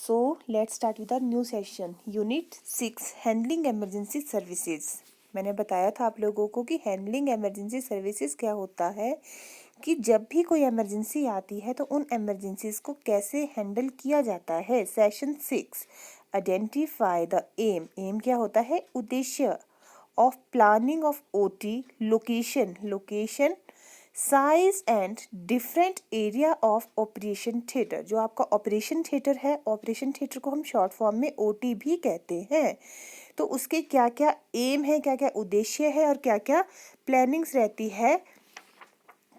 So let's start with our new session. Unit 6 handling emergency services. मैंने बताया था आप लोगों को कि हैंडलिंग इमरजेंसी सर्विसेज क्या होता है, कि जब भी कोई इमरजेंसी आती है तो उन इमरजेंसीज को कैसे हैंडल किया जाता है. Session 6 identify the M. M क्या होता है? उद्देश्य. Of planning of OT. Location size and different area of operation theatre. जो आपका ऑपरेशन थिएटर है, ऑपरेशन थिएटर को हम शॉर्ट फॉर्म में ओटी भी कहते हैं. तो उसके क्या क्या एम है, क्या क्या उद्देश्य है और क्या क्या प्लानिंग्स रहती है,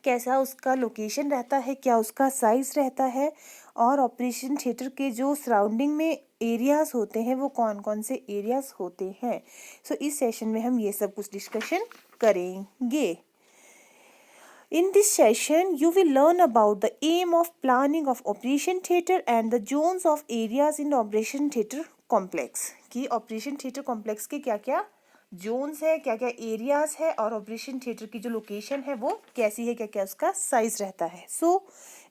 कैसा उसका लोकेशन रहता है, क्या उसका साइज रहता है, और ऑपरेशन थिएटर के जो सराउंडिंग में एरियाज होते हैं वो कौन कौन से एरियाज होते हैं. सो इस सेशन में हम ये सब कुछ डिस्कशन करेंगे. In this session, you will learn about the aim of planning of operation theatre and the zones of areas in operation theatre complex. कि operation theatre complex के क्या क्या zones है, क्या क्या areas है, और operation theatre की जो location है वो कैसी है, क्या क्या उसका size रहता है. So,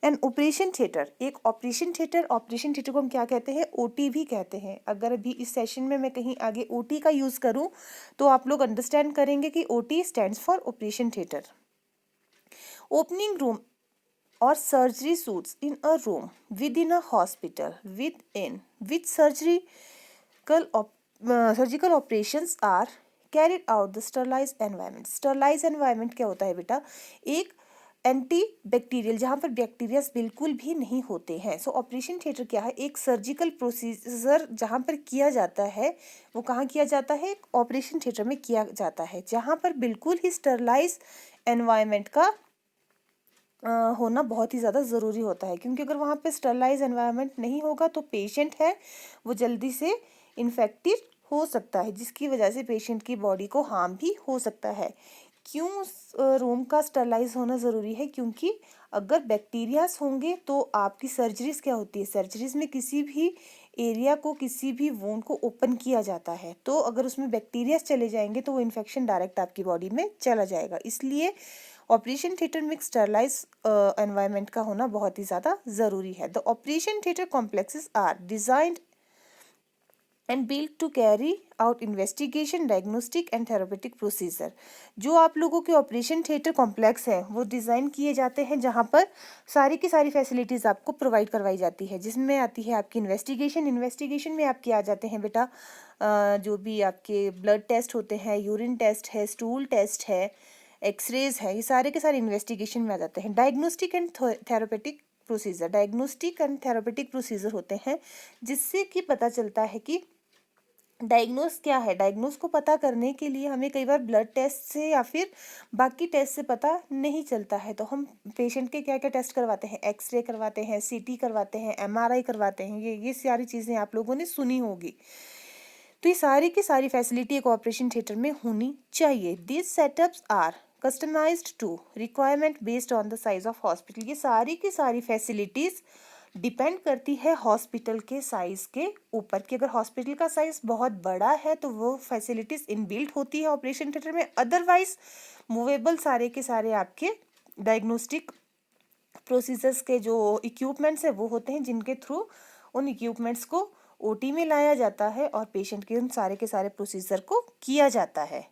an operation theatre, एक operation theatre को हम क्या कहते हैं? OT भी कहते हैं. अगर अभी इस सेशन में मैं कहीं आगे OT का यूज़ करूँ तो आप लोग अंडरस्टैंड करेंगे कि OT stands for operation theatre. Opening room or surgery suites in a room within a hospital which surgical operations are carried out the sterilized environment. Sterilized environment क्या होता है बेटा? एक एंटी बैक्टीरियल, जहाँ पर बैक्टीरियाज बिल्कुल भी नहीं होते हैं. सो ऑपरेशन थिएटर क्या है? एक सर्जिकल प्रोसीजर जहाँ पर किया जाता है, वो कहाँ किया जाता है? ऑपरेशन थिएटर में किया जाता है, जहाँ पर बिल्कुल ही स्टरलाइज एनवायरनमेंट का होना बहुत ही ज़्यादा ज़रूरी होता है. क्योंकि अगर वहाँ पे स्टरलाइज एनवायरनमेंट नहीं होगा तो पेशेंट है वो जल्दी से इन्फेक्टेड हो सकता है, जिसकी वजह से पेशेंट की बॉडी को हार्म भी हो सकता है. क्यों रूम का स्टरलाइज होना ज़रूरी है? क्योंकि अगर बैक्टीरियाज होंगे तो आपकी सर्जरीज क्या होती है? सर्जरीज में किसी भी एरिया को, किसी भी वोंड को ओपन किया जाता है, तो अगर उसमें बैक्टीरियाज चले जाएंगे तो वो इन्फेक्शन डायरेक्ट आपकी बॉडी में चला जाएगा. इसलिए ऑपरेशन थिएटर में स्टरलाइज एनवायरनमेंट का होना बहुत ही ज़्यादा ज़रूरी है. The operation theatre complexes are designed and build to carry out investigation, diagnostic and therapeutic procedure. जो आप लोगों के ऑपरेशन थिएटर कॉम्प्लेक्स है वो डिज़ाइन किए जाते हैं, जहाँ पर सारी की सारी फैसिलिटीज़ आपको प्रोवाइड करवाई जाती है, जिसमें आती है आपकी इन्वेस्टिगेशन में आपके आ जाते हैं बेटा जो भी आपके ब्लड टेस्ट होते हैं, यूरिन टेस्ट है, स्टूल टेस्ट है, एक्सरेज है, ये सारे के सारे इन्वेस्टिगेशन में आ जाते हैं. Diagnostic and therapeutic procedure. Diagnostic and therapeutic procedure होते हैं जिससे कि पता चलता है कि डायग्नोस क्या है. डायग्नोस को पता करने के लिए हमें कई बार ब्लड टेस्ट से या फिर बाकी टेस्ट से पता नहीं चलता है, तो हम पेशेंट के क्या क्या टेस्ट करवाते हैं? एक्सरे करवाते हैं, सीटी करवाते हैं, एमआरआई करवाते हैं. ये सारी चीज़ें आप लोगों ने सुनी होगी. तो ये सारी की सारी फैसिलिटी एक ऑपरेशन थिएटर में होनी चाहिए. This setups are customized to requirement based on the size of hospital. ये सारी की सारी फैसिलिटीज डिपेंड करती है हॉस्पिटल के साइज के ऊपर, कि अगर हॉस्पिटल का साइज बहुत बड़ा है तो वो फैसिलिटीज इनबिल्ट होती है ऑपरेशन थिएटर में. अदरवाइज मूवेबल सारे के सारे आपके डायग्नोस्टिक प्रोसीजर्स के जो इक्विपमेंट्स है वो होते हैं, जिनके थ्रू उन इक्विपमेंट्स को ओटी में लाया जाता है और पेशेंट के उन सारे के सारे प्रोसीजर को किया जाता है.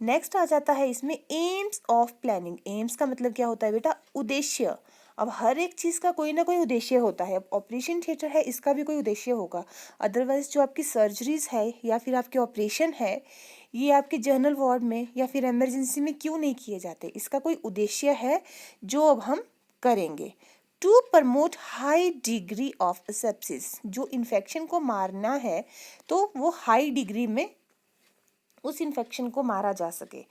नेक्स्ट आ जाता है इसमें एम्स ऑफ प्लानिंग. एम्स का मतलब क्या होता है बेटा? उद्देश्य. अब हर एक चीज़ का कोई ना कोई उद्देश्य होता है. अब ऑपरेशन थिएटर है, इसका भी कोई उद्देश्य होगा. अदरवाइज जो आपकी सर्जरीज है या फिर आपके ऑपरेशन है, ये आपके जनरल वार्ड में या फिर इमरजेंसी में क्यों नहीं किए जाते? इसका कोई उद्देश्य है जो अब हम करेंगे. To promote high degree of sepsis. जो इन्फेक्शन को मारना है तो वो हाई डिग्री में उस इन्फेक्शन को मारा जा सके.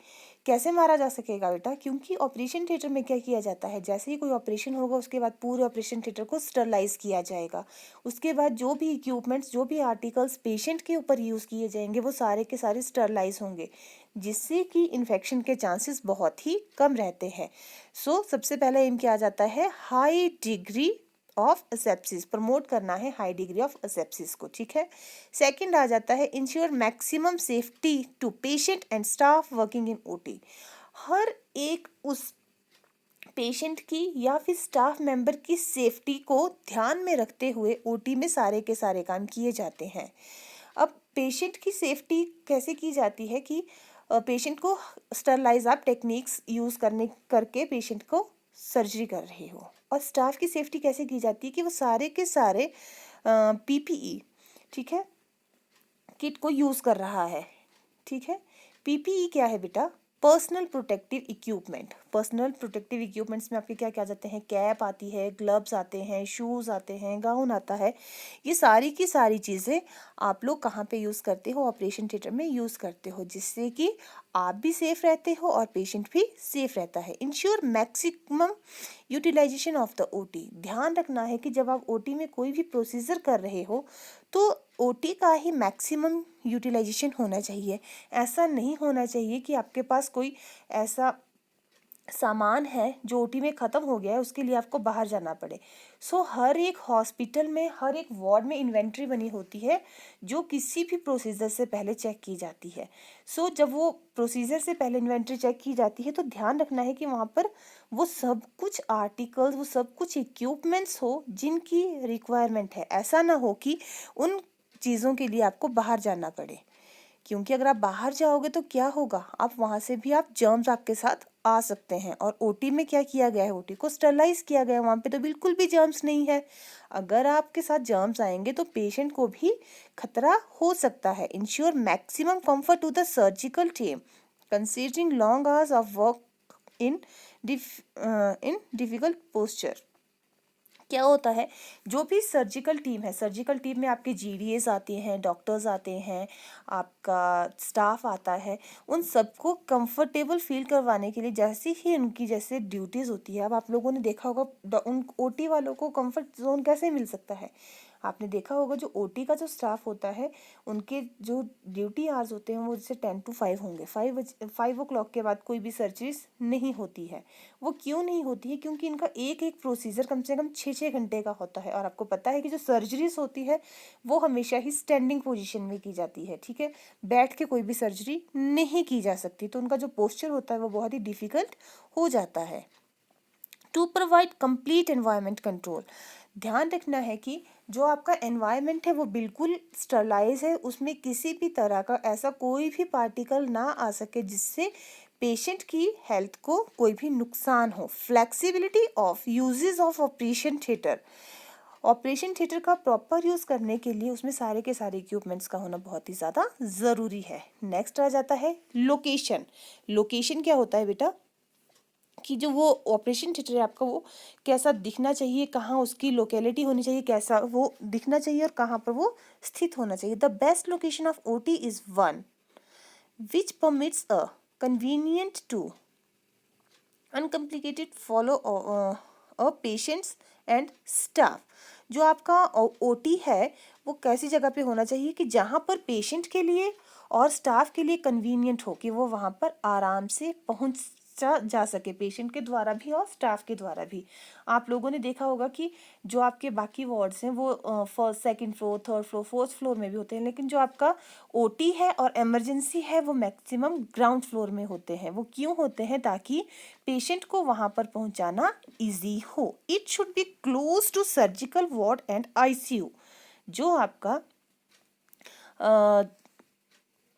कैसे मारा जा सकेगा बेटा? क्योंकि ऑपरेशन थिएटर में क्या किया जाता है? जैसे ही कोई ऑपरेशन होगा उसके बाद पूरे ऑपरेशन थिएटर को स्टरलाइज किया जाएगा. उसके बाद जो भी इक्विपमेंट्स, जो भी आर्टिकल्स पेशेंट के ऊपर यूज़ किए जाएंगे वो सारे के सारे स्टरलाइज होंगे, जिससे कि इन्फेक्शन के चांसेस बहुत ही कम रहते हैं. सो सबसे पहला एम क्या आ जाता है? High degree of asepsis. Promote करना है हाई डिग्री ऑफ असेप्सिस को. ठीक है. सेकंड आ जाता है ensure maximum safety to patient and staff working in OT. हर एक उस पेशेंट की या फिर स्टाफ मेंबर की सेफ्टी को ध्यान में रखते हुए ओटी में सारे के सारे काम किए जाते हैं। अब पेशेंट की सेफ्टी कैसे की जाती है कि पेशेंट को स्टरलाइज आप टेक्निक्स यूज़ करके पेशेंट को सर्जरी कर रहे हो। और स्टाफ की सेफ्टी कैसे की जाती है कि वो सारे के सारे पीपीई, ठीक है, किट को यूज़ कर रहा है। ठीक है, पीपीई क्या है बेटा? Personal protective equipment. Personal protective equipments में आपके क्या क्या जाते हैं? कैप आती है, ग्लव्स आते हैं, शूज़ आते हैं, गाउन आता है। ये सारी की सारी चीज़ें आप लोग कहाँ पे यूज़ करते हो? ऑपरेशन थिएटर में यूज़ करते हो, जिससे कि आप भी सेफ रहते हो और पेशेंट भी सेफ रहता है। Ensure maximum utilization of the OT. ध्यान रखना है कि जब आप ओटी में कोई भी प्रोसीजर कर रहे हो तो ओटी का ही मैक्सिमम यूटिलाइजेशन होना चाहिए। ऐसा नहीं होना चाहिए कि आपके पास कोई ऐसा सामान है जो ओटी में ख़त्म हो गया है, उसके लिए आपको बाहर जाना पड़े। सो हर एक हॉस्पिटल में, हर एक वार्ड में इन्वेंट्री बनी होती है जो किसी भी प्रोसीजर से पहले चेक की जाती है। सो जब वो प्रोसीजर से पहले इन्वेंट्री चेक की जाती है तो ध्यान रखना है कि वहाँ पर वो सब कुछ आर्टिकल्स, वो सब कुछ इक्विपमेंट्स हो जिनकी रिक्वायरमेंट है। ऐसा ना हो कि उन चीज़ों के लिए आपको बाहर जाना पड़े, क्योंकि अगर आप बाहर जाओगे तो क्या होगा, आप वहाँ से भी आप जर्म्स आपके साथ आ सकते हैं। और ओटी में क्या किया गया है? ओटी को स्टरलाइज किया गया है, वहाँ पे तो बिल्कुल भी जर्म्स नहीं है। अगर आपके साथ जर्म्स आएंगे तो पेशेंट को भी खतरा हो सकता है। Ensure maximum comfort to the surgical team considering long hours of work in difficult posture. क्या होता है, जो भी सर्जिकल टीम है, सर्जिकल टीम में आपके जीडीएस आते हैं, डॉक्टर्स आते हैं, आपका स्टाफ आता है, उन सबको कंफर्टेबल फील करवाने के लिए जैसी ही उनकी जैसे ड्यूटीज़ होती है। अब आप लोगों ने देखा होगा उन ओटी वालों को कंफर्ट जोन कैसे मिल सकता है? आपने देखा होगा जो ओटी का जो स्टाफ होता है, उनके जो ड्यूटी आवर्स होते हैं वो जैसे 10 to 5 होंगे। 5 o'clock के बाद कोई भी सर्जरीज नहीं होती है। वो क्यों नहीं होती है? क्योंकि इनका एक एक प्रोसीजर कम से कम 6-6 घंटे का होता है। और आपको पता है कि जो सर्जरीज होती है वो हमेशा ही स्टैंडिंग पोजीशन में की जाती है। ठीक है, बैठ के कोई भी सर्जरी नहीं की जा सकती, तो उनका जो पोस्चर होता है वो बहुत ही डिफिकल्ट हो जाता है। To provide complete environment control. ध्यान रखना है कि जो आपका एनवायरनमेंट है वो बिल्कुल स्टरलाइज है, उसमें किसी भी तरह का ऐसा कोई भी पार्टिकल ना आ सके जिससे पेशेंट की हेल्थ को कोई भी नुकसान हो। Flexibility of uses of operation theatre. Operation theatre का प्रॉपर यूज़ करने के लिए उसमें सारे के सारे इक्विपमेंट्स का होना बहुत ही ज़्यादा ज़रूरी है। नेक्स्ट आ जाता है लोकेशन। लोकेशन क्या होता है बेटा? कि जो वो ऑपरेशन थिएटर है आपका वो कैसा दिखना चाहिए, कहाँ उसकी लोकेलिटी होनी चाहिए, कैसा वो दिखना चाहिए और कहाँ पर वो स्थित होना चाहिए। The best location of OT is one which permits a convenient to uncomplicated follow a patients and staff. जो आपका ओटी है वो कैसी जगह पे होना चाहिए कि जहाँ पर पेशेंट के लिए और स्टाफ के लिए कन्वीनियंट हो, कि वो वहाँ पर आराम से पहुँच जा सके, पेशेंट के द्वारा भी और स्टाफ के द्वारा भी। आप लोगों ने देखा होगा कि जो आपके बाकी वार्ड्स हैं वो first, second floor, third floor, fourth floor में भी होते हैं, लेकिन जो आपका ओटी है और इमरजेंसी है वो मैक्सिमम ग्राउंड फ्लोर में होते हैं। वो क्यों होते हैं? ताकि पेशेंट को वहां पर पहुंचाना इजी हो। It should be close to surgical ward and ICU. जो आपका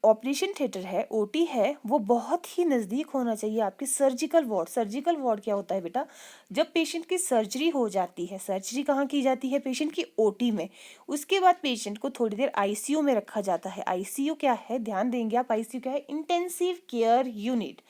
ऑपरेशन थिएटर है, ओटी है, वो बहुत ही नज़दीक होना चाहिए आपके सर्जिकल वार्ड। सर्जिकल वार्ड क्या होता है बेटा? जब पेशेंट की सर्जरी हो जाती है, सर्जरी कहाँ की जाती है? पेशेंट की ओटी में। उसके बाद पेशेंट को थोड़ी देर आईसीयू में रखा जाता है। आईसीयू क्या है? ध्यान देंगे आप, आईसीयू क्या है? Intensive care unit.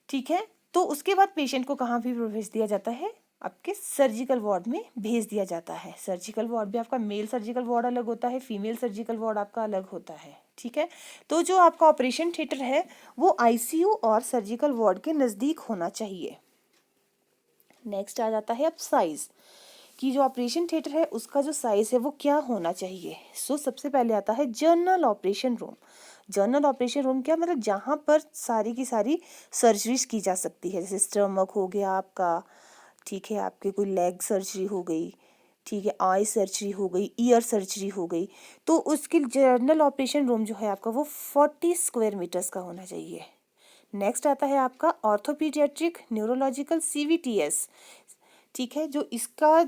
ठीक है, तो उसके बाद पेशेंट को कहाँ भी भेज दिया जाता है? आपके सर्जिकल वार्ड में भेज दिया जाता है। सर्जिकल वार्ड भी आपका मेल सर्जिकल वार्ड अलग होता है, फीमेल सर्जिकल वार्ड आपका अलग होता है। ठीक है, तो जो आपका ऑपरेशन थिएटर है वो आईसीयू और सर्जिकल वार्ड के नज़दीक होना चाहिए। नेक्स्ट आ जाता है अब साइज, कि जो ऑपरेशन थिएटर है उसका जो साइज है वो क्या होना चाहिए। सो सबसे पहले आता है general operation room. General operation room क्या मतलब? जहाँ पर सारी की सारी सर्जरीज की जा सकती है, जैसे स्टमक हो गया आपका, ठीक है, आपके कोई लेग सर्जरी हो गई, ठीक है, आई सर्जरी हो गई, ईयर सर्जरी हो गई, तो उसके जनरल ऑपरेशन रूम जो है आपका वो 40 स्क्वायर मीटर्स का होना चाहिए। नेक्स्ट आता है आपका ऑर्थोपीडियाट्रिक न्यूरोलॉजिकल CVTS, ठीक है, जो इसका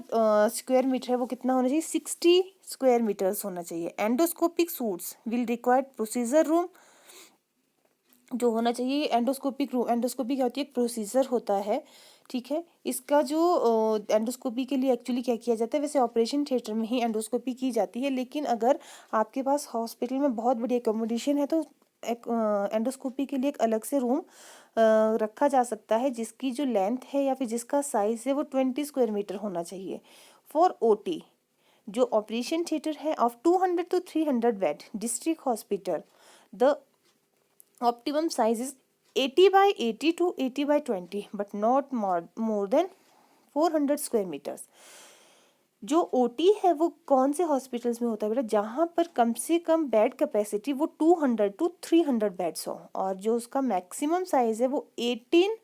स्क्वायर मीटर है वो कितना होना चाहिए, 60 स्क्वायर मीटर्स होना चाहिए। Endoscopic suits will required procedure room, जो होना चाहिए एंडोस्कोपिक रूम, एंडोस्कोपी क्या होती है, एक प्रोसीजर होता है, ठीक है। इसका जो एंडोस्कोपी के लिए एक्चुअली क्या किया जाता है, वैसे ऑपरेशन थिएटर में ही एंडोस्कोपी की जाती है, लेकिन अगर आपके पास हॉस्पिटल में बहुत बड़ी एकोमोडेशन है तो एंडोस्कोपी के लिए एक अलग से रूम रखा जा सकता है, जिसकी जो लेंथ है या फिर जिसका साइज है वो 20 स्क्वायर मीटर होना चाहिए। फॉर OT, जो ऑपरेशन थिएटर है of 200 to 300 bed district hospital, the optimum size is 80 by 80 to 80 by 20 but not more than 400 square meters. जो OT है वो कौन से हॉस्पिटल्स में होता है बेटा, जहाँ पर कम से कम बेड कैपेसिटी वो 200 to 300 बेड्स हो, और जो उसका मैक्सिमम साइज है वो 18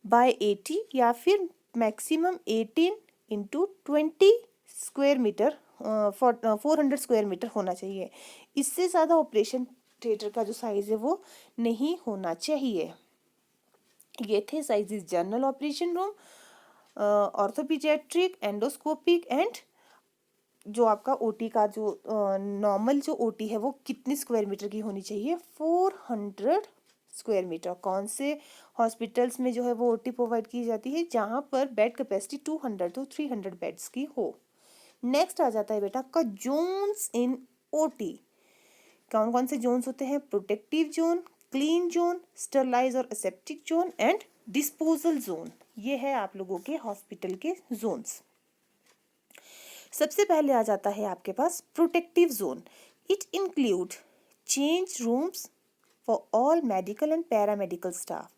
by 80 या फिर maximum 18 into 20 square meter 400 square meter होना चाहिए। इससे ज़्यादा ऑपरेशन थिएटर का जो साइज है वो नहीं होना चाहिए। ये थे sizes general operation room, orthopaediatric, endoscopic and जो आपका OT का जो नॉर्मल जो OT है वो कितनी स्क्वायर मीटर की होनी चाहिए, 400 स्क्वायर मीटर। कौन से हॉस्पिटल्स में जो है वो OT प्रोवाइड की जाती है, जहाँ पर बेड कैपेसिटी 200 to 300 बेड्स की हो। नेक्स्ट आ जाता है बेटा आपका जोन्स इन OT। कौन कौन से जोन्स होते हैं, protective zone, clean zone, sterilise और aseptic zone and disposal zone. ये है आप लोगों के हॉस्पिटल के जोन्स। सबसे पहले आ जाता है आपके पास protective zone. It include change rooms for all medical and paramedical staff,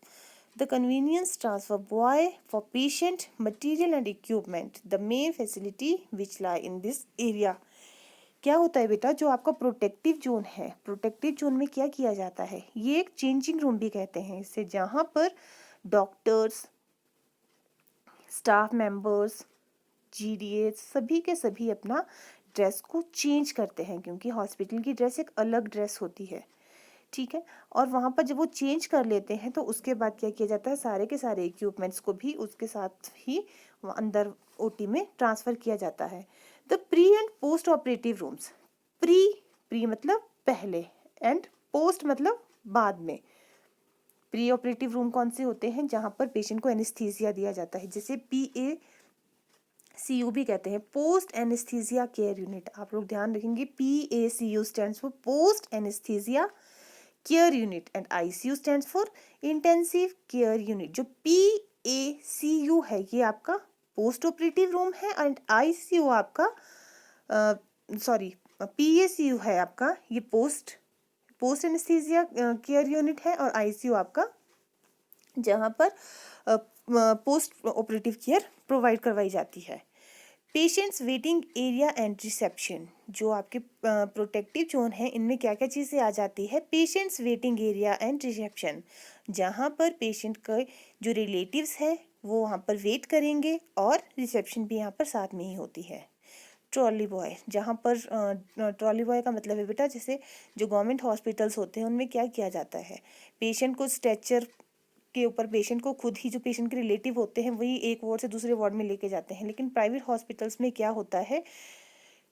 the convenience transfer boy for patient material and equipment, the main facility which lie in this area। क्या होता है बेटा, जो आपका प्रोटेक्टिव जोन है, protective zone में क्या किया जाता है, ये एक चेंजिंग रूम भी कहते हैं इसे, जहाँ पर डॉक्टर्स, स्टाफ मेंबर्स, GDA सभी के सभी अपना ड्रेस को चेंज करते हैं, क्योंकि हॉस्पिटल की ड्रेस एक अलग ड्रेस होती है, ठीक है। और वहाँ पर जब वो चेंज कर लेते हैं तो उसके बाद क्या किया जाता है, सारे के सारे इक्विपमेंट्स को भी उसके साथ ही अंदर OT में ट्रांसफ़र किया जाता है। The pre and post operative rooms, pre मतलब पहले एंड पोस्ट मतलब बाद में। प्री ऑपरेटिव रूम कौन से होते हैं, जहाँ पर पेशेंट को एनेस्थीसिया दिया जाता है, जिसे PACU भी कहते हैं, पोस्ट एनेस्थीसिया केयर यूनिट। आप लोग ध्यान रखेंगे, PACU stands for post anaesthesia care unit and ICU stands for intensive care unit. जो PACU है ये आपका पोस्ट ऑपरेटिव रूम है एंड ICU आपका PACU है आपका ये पोस्ट एनेस्थीसिया केयर यूनिट है, और ICU आपका जहाँ पर पोस्ट ऑपरेटिव केयर प्रोवाइड करवाई जाती है। Patients waiting area and reception, जो आपके प्रोटेक्टिव जोन है इनमें क्या क्या चीज़ें आ जाती है, patients waiting area and reception, जहाँ पर पेशेंट के जो रिलेटिव्स है वो वहाँ पर वेट करेंगे, और रिसेप्शन भी यहाँ पर साथ में ही होती है। ट्रॉली बॉय, जहाँ पर ट्रॉली बॉय का मतलब है बेटा, जैसे जो गवर्नमेंट हॉस्पिटल्स होते हैं उनमें क्या किया जाता है, पेशेंट को स्ट्रेचर के ऊपर पेशेंट को खुद ही जो पेशेंट के रिलेटिव होते हैं वही एक वार्ड से दूसरे वार्ड में लेके जाते हैं, लेकिन प्राइवेट हॉस्पिटल्स में क्या होता है,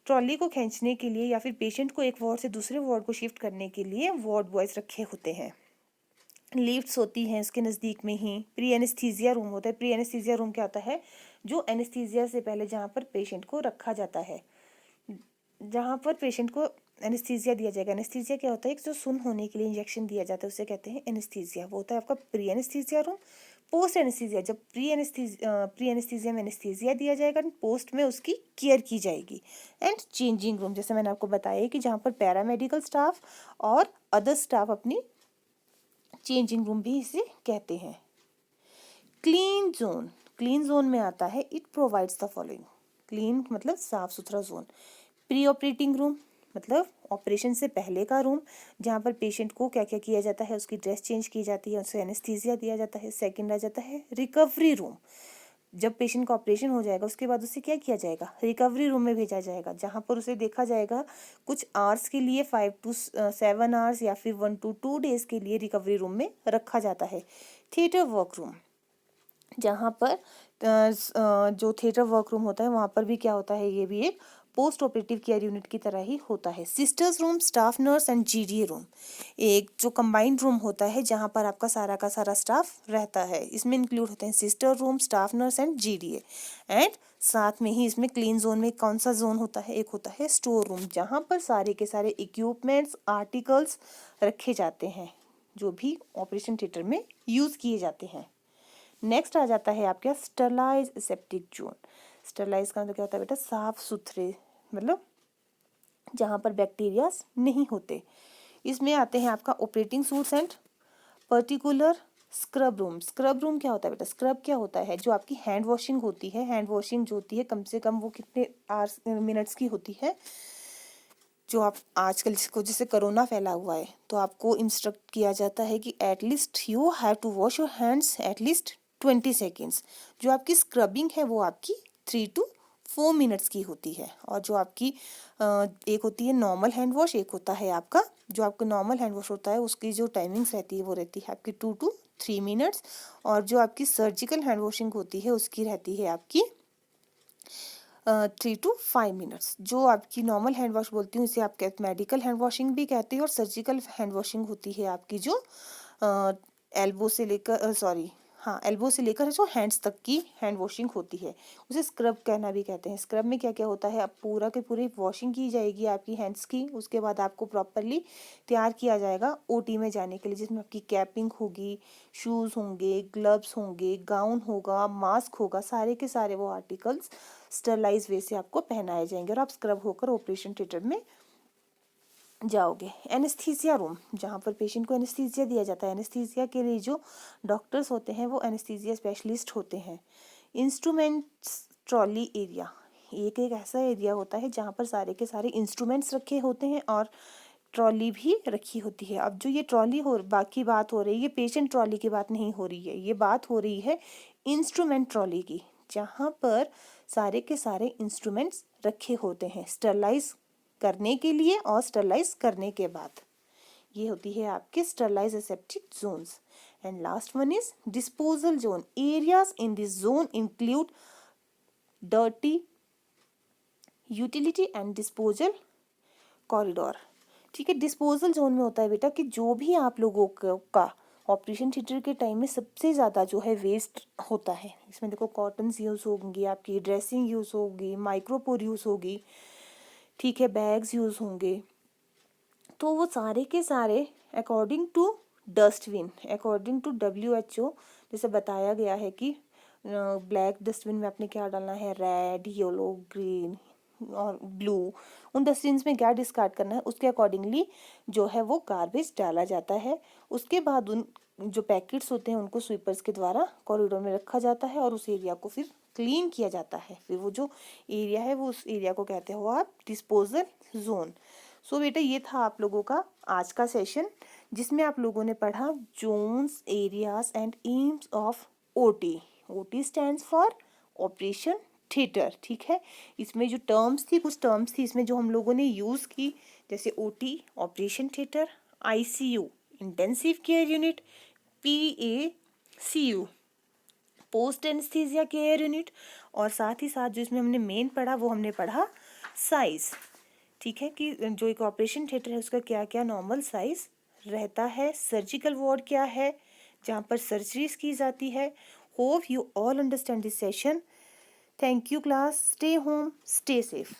ट्रॉली को खींचने के लिए या फिर पेशेंट को एक वार्ड से दूसरे वार्ड को शिफ्ट करने के लिए वार्ड बॉयज रखे होते हैं। लिफ्ट्स होती हैं इसके नज़दीक में ही। प्री एनेस्थीसिया रूम होता है। प्री एनेस्थीसिया रूम क्या होता है, जो एनेस्थीसिया से पहले जहाँ पर पेशेंट को रखा जाता है, जहाँ पर पेशेंट को एनेस्थीसिया दिया जाएगा। एनेस्थीसिया क्या होता है, जो सुन होने के लिए इंजेक्शन दिया जाता है उसे कहते हैं एनेस्थीसिया, वो होता है आपका pre anaesthesia room. Post anaesthesia, जब प्री एनेस्थीसिया में एनेस्थीसिया दिया जाएगा, पोस्ट में उसकी केयर की जाएगी। एंड चेंजिंग रूम, जैसे मैंने आपको बताया कि जहाँ पर पैरामेडिकल स्टाफ और अदर स्टाफ अपनी चेंजिंग रूम भी इसे कहते हैं। क्लीन जोन, क्लीन जोन में आता है, it provides the following. Clean मतलब साफ सुथरा जोन। प्री ऑपरेटिंग रूम मतलब ऑपरेशन से पहले का रूम, जहाँ पर पेशेंट को क्या क्या किया जाता है, उसकी ड्रेस चेंज की जाती है, उसे एनेस्थीसिया दिया जाता है। सेकंड आ जाता है रिकवरी रूम। जब पेशेंट का ऑपरेशन हो जाएगा उसके बाद उसे क्या किया जाएगा, रिकवरी रूम में भेजा जाएगा, जहाँ पर उसे देखा जाएगा कुछ आवर्स के लिए 5 to 7 आवर्स या फिर 1 to 2 डेज के लिए रिकवरी रूम में रखा जाता है। थिएटर वर्क रूम, जहाँ पर जो थिएटर वर्क रूम होता है वहाँ पर भी क्या होता है, ये भी एक पोस्ट ऑपरेटिव केयर यूनिट की तरह ही होता है। Sisters room, staff nurse and GDA room, एक जो कंबाइंड रूम होता है जहाँ पर आपका सारा का सारा स्टाफ रहता है। इसमें इंक्लूड होते हैं sister room, staff nurse and GDA. And साथ में ही इसमें क्लीन जोन में कौन सा जोन होता है, एक होता है स्टोर रूम, जहाँ पर सारे के सारे इक्विपमेंट्स, आर्टिकल्स रखे जाते हैं जो भी ऑपरेशन थिएटर में यूज़ किए जाते हैं। नेक्स्ट आ जाता है आपका स्टरलाइज सेप्टिक जोन। स्टरलाइज का मतलब क्या होता है बेटा, साफ सुथरे, मतलब जहाँ पर बैक्टीरियाज नहीं होते। इसमें आते हैं आपका operating suits and particular scrub room. Scrub room क्या होता है बेटा, स्क्रब क्या होता है, जो आपकी हैंड वॉशिंग होती है। हैंड वॉशिंग जो होती है कम से कम वो कितने आवर्स मिनट्स की होती है, जो आप आजकल जिसको जैसे कोरोना फैला हुआ है तो आपको इंस्ट्रक्ट किया जाता है कि at least you have to wash your hands at least 20 seconds. जो आपकी स्क्रबिंग है वो आपकी 3 to 4 मिनट्स की होती है। और जो आपकी एक होती है नॉर्मल हैंड वॉश, एक होता है आपका जो आपका नॉर्मल हैंड वॉश होता है उसकी जो टाइमिंग्स रहती है वो रहती है आपकी 2 to 3 मिनट्स। और जो आपकी सर्जिकल हैंड वॉशिंग होती है उसकी रहती है आपकी 3 to 5 मिनट्स। जो आपकी नॉर्मल हैंड वॉश बोलती हूँ इसे आप मेडिकल हैंड वॉशिंग भी कहते हैं। और सर्जिकल हैंड वॉशिंग होती है आपकी जो एल्बो से लेकर एल्बो से लेकर जो हैंड्स तक की हैंड वॉशिंग होती है उसे स्क्रब कहना भी कहते हैं। स्क्रब में क्या क्या होता है, अब पूरा के पूरी वॉशिंग की जाएगी आपकी हैंड्स की, उसके बाद आपको प्रॉपरली तैयार किया जाएगा ओटी में जाने के लिए, जिसमें आपकी कैपिंग होगी, शूज़ होंगे, ग्लव्स होंगे, गाउन होगा, मास्क होगा, सारे के सारे वो आर्टिकल्स स्टरलाइज वे से आपको पहनाए जाएंगे और आप स्क्रब होकर ऑपरेशन थिएटर में जाओगे। एनेस्थीसिया रूम, जहाँ पर पेशेंट को एनेस्थीसिया दिया जाता है। एनेस्थीसिया के लिए जो डॉक्टर्स होते हैं वो एनेस्थीसिया स्पेशलिस्ट होते हैं। इंस्ट्रूमेंट्स ट्रॉली एरिया, एक ऐसा एरिया होता है जहाँ पर सारे के सारे इंस्ट्रूमेंट्स रखे होते हैं और ट्रॉली भी रखी होती है। अब जो ये ट्रॉली हो बाकी बात हो रही है, ये पेशेंट ट्रॉली की बात नहीं हो रही है, ये बात हो रही है इंस्ट्रूमेंट ट्रॉली की, जहाँ पर सारे के सारे इंस्ट्रूमेंट्स रखे होते हैं स्टरलाइज करने के लिए और स्टरलाइज करने के बाद। ये होती है आपके sterilise aseptic zones. And last one is disposal zone. Areas in this zone include dirty utility and disposal corridor. ठीक है, डिस्पोजल जोन में होता है बेटा कि जो भी आप लोगों का ऑपरेशन थिएटर के टाइम में सबसे ज़्यादा जो है वेस्ट होता है, इसमें देखो कॉटन्स यूज़ होंगी, आपकी ड्रेसिंग यूज़ होगी, माइक्रोपोर यूज़ होगी, ठीक है, बैग्स यूज़ होंगे, तो वो सारे के सारे according to dustbin, according to WHO जैसे बताया गया है कि ब्लैक डस्टबिन में आपने क्या डालना है, रेड, येलो, ग्रीन और ब्लू, उन डस्टबिन में क्या डिस्कार्ड करना है उसके अकॉर्डिंगली जो है वो गार्बेज डाला जाता है। उसके बाद उन जो पैकेट्स होते हैं उनको स्वीपर्स के द्वारा कॉरिडोर में रखा जाता है और उस एरिया को फिर क्लीन किया जाता है। फिर वो जो एरिया है वो उस एरिया को कहते हो आप डिस्पोजल जोन। सो बेटा ये था आप लोगों का आज का सेशन, जिसमें आप लोगों ने पढ़ा zones, areas and aims of OT. OT stands for operation theatre. ठीक है, इसमें जो टर्म्स थी, कुछ टर्म्स थी इसमें जो हम लोगों ने यूज़ की, जैसे OT operation theatre, ICU intensive care unit, PACU post anaesthesia care unit, और साथ ही साथ जो इसमें हमने मेन पढ़ा वो हमने पढ़ा साइज। ठीक है, कि जो एक ऑपरेशन थिएटर है उसका क्या क्या नॉर्मल साइज रहता है, सर्जिकल वार्ड क्या है जहाँ पर सर्जरीज की जाती है। Hope you all understand this session. Thank you class, stay home, stay safe.